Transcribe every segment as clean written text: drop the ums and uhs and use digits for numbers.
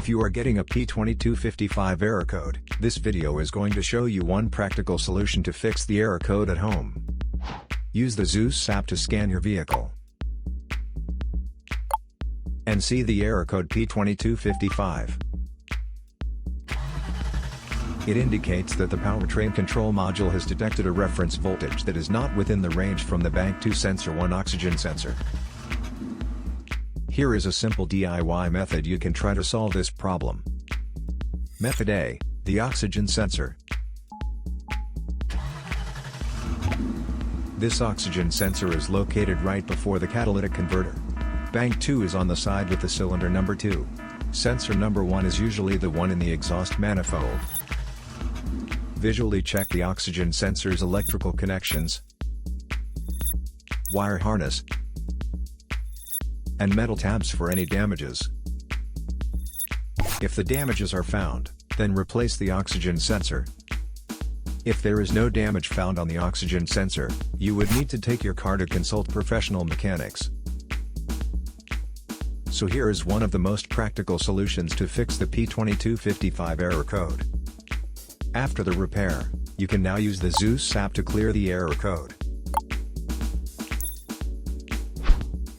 If you are getting a P2255 error code, this video is going to show you one practical solution to fix the error code at home. Use the Zeus app to scan your vehicle and see the error code P2255. It indicates that the powertrain control module has detected a reference voltage that is not within the range from the Bank 2 sensor 1 oxygen sensor. Here is a simple DIY method you can try to solve this problem. Method A, the oxygen sensor. This oxygen sensor is located right before the catalytic converter. Bank 2 is on the side with the cylinder number 2. Sensor number 1 is usually the one in the exhaust manifold. Visually check the oxygen sensor's electrical connections, wire harness, and metal tabs for any damages. If the damages are found, then replace the oxygen sensor. If there is no damage found on the oxygen sensor, you would need to take your car to consult professional mechanics. So here is one of the most practical solutions to fix the P2255 error code. After the repair, you can now use the Zeus app to clear the error code.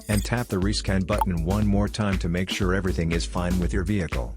And tap the rescan button one more time to make sure everything is fine with your vehicle.